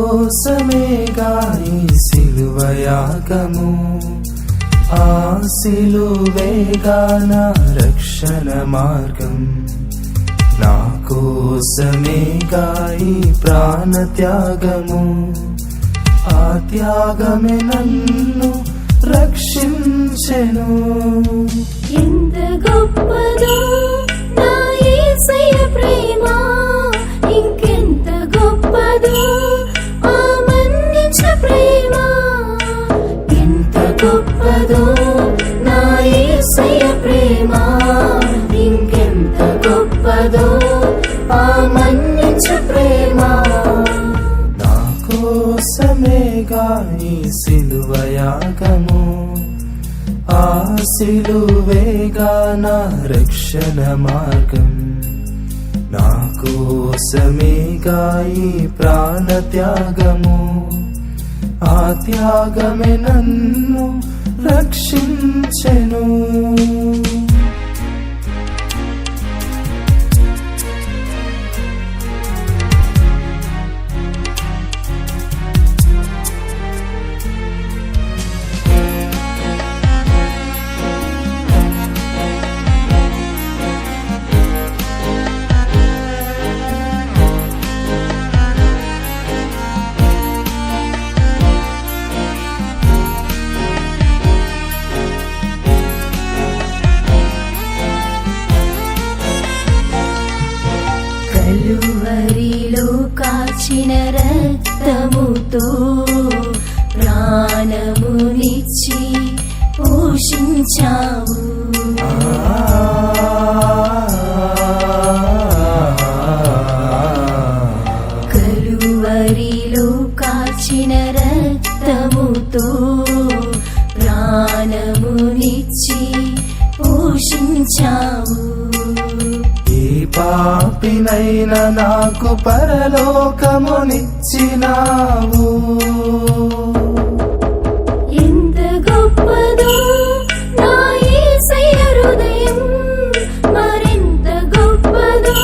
కోసమేగా ఈ సిలువయాగము, ఆ సిలువేగా నా రక్షణ మార్గం. నా కోసమేగా ఈ ప్రాణ త్యాగము, ఆ త్యాగమే నన్ను రక్షించెను. ఎంత గొప్పదో నా యేసయ్య ప్రేమ, ఇంకెంత గొప్పదో ఆ మన్నించే ప్రేమ. ఎంత గొప్పదో నా యేసయ్య ప్రేమ, ఇంకెంత గొప్పదో ఆ మన్నించే ప్రేమ. నా కోసమేగా ఈ సిలువయాగము, ఆ సిలువేగా నా రక్షణ మార్గం. నా కోసమేగా ఈ ప్రాణ త్యాగము, ఆ త్యాగమే నన్ను రక్షించెను. కలువరిలో కాచిన రక్తముతో ప్రాణమునిచ్చి పోషించావు. కలువరిలో కాచిన రక్తముతో ప్రాణమునిచ్చి పోషించావు. ఏ పాపినైనా నాకు పరలోకమునిచ్చినావు. ఎంత గొప్పదో నా యేసయ్య హృదయం, మరెంత గొప్పదో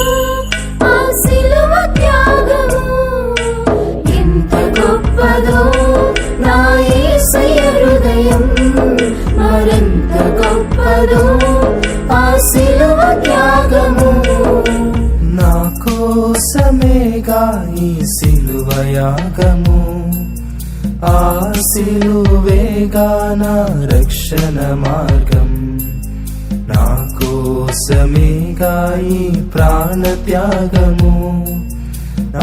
ఆ సిలువ త్యాగము. ఎంత గొప్పదో నా యేసయ్య హృదయం, మరెంత గొప్పదో ఆ సిలువ త్యాగము. నా కోసమేగా ఈ సిలువయాగము, ఆ సిలువేగా నా రక్షణ మార్గం. నా కోసమేగా ఈ ప్రాణ త్యాగము,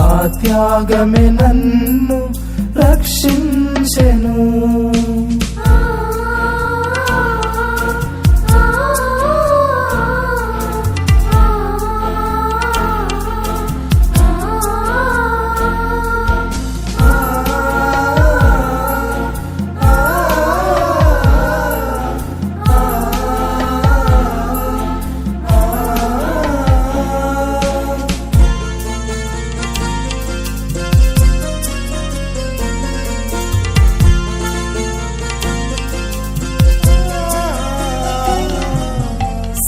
ఆ త్యాగమే నన్ను రక్షించెను.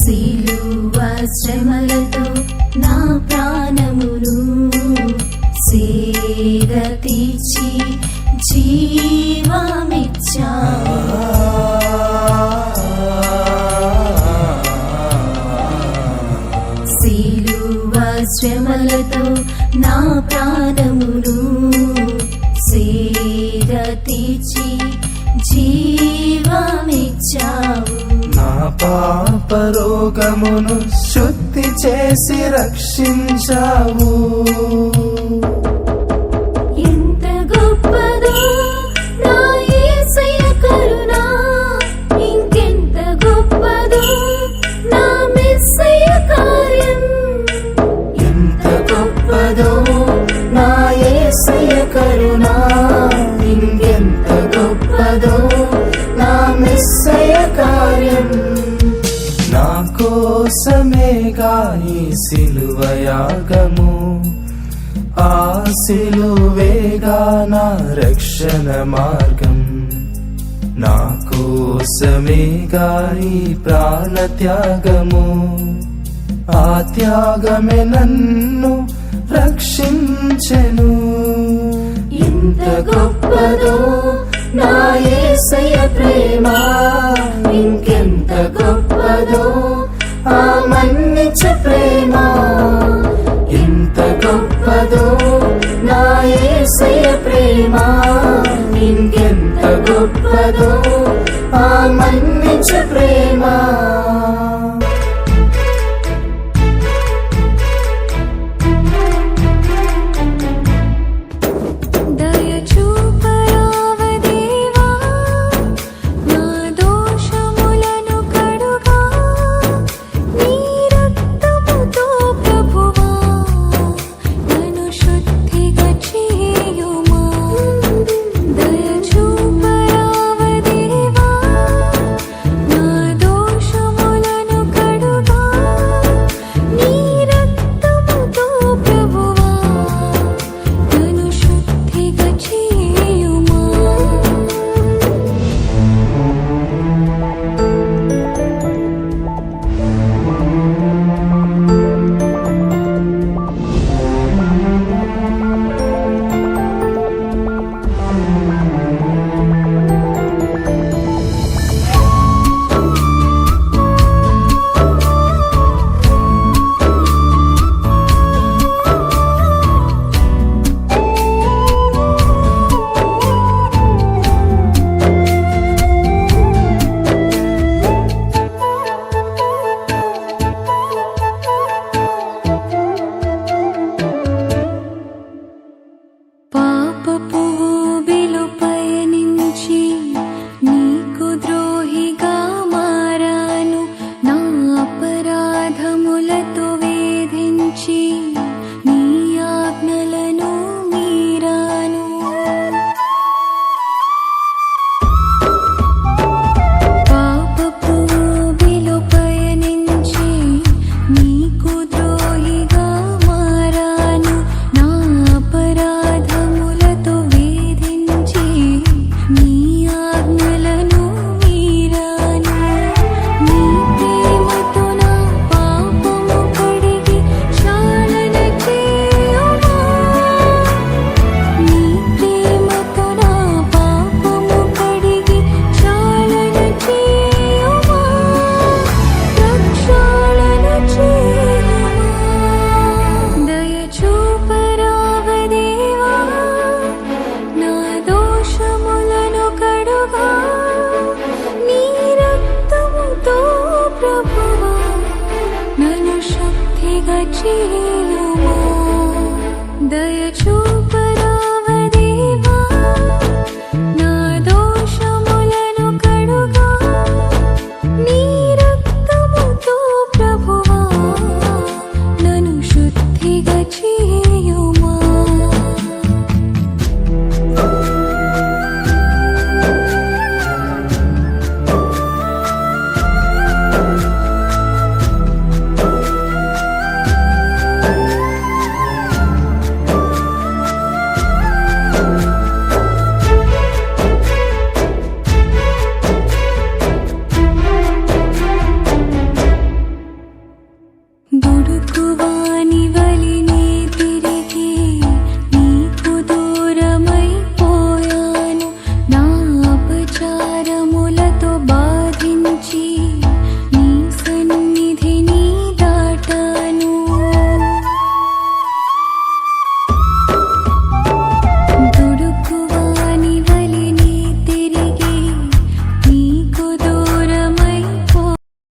సిలువ శ్రమలతో నా ప్రాణమును సేద తీర్చి జీవమిచ్చావు. సిలువ శ్రమలతో నా ప్రాణమును సేద తీర్చి జీవమిచ్చావు. నా పాప రోగమును శుద్ధి చేసి రక్షించావు. ఎంత గొప్పదో నా యేసయ్య కరుణ, ఇంకెంత గొప్పదో నా మెస్సయ్య కార్యం. ఎంత గొప్పదో నా యేసయ్య కరుణ, ఇంకెంత గొప్పదో నా మెస్సయ్య కార్యం. నా కోసమేగా ఈ సిలువయాగము, ఆ సిలువేగా నా రక్షణ మార్గం. నా కోసమేగా ఈ ప్రాణ త్యాగము, ఆ త్యాగమే నన్ను రక్షించెను. ఎంత గొప్పదో నా యేసయ్య ప్రేమ ఇంకెంత గొప్పదో ఆ మన్నించు ప్రేమ దయచూపరావదేవా నా దోషములను కడుగా నీ రక్తముతో ప్రభువా నన్ను శుద్ధిగా చేయుమా దుడుకువాని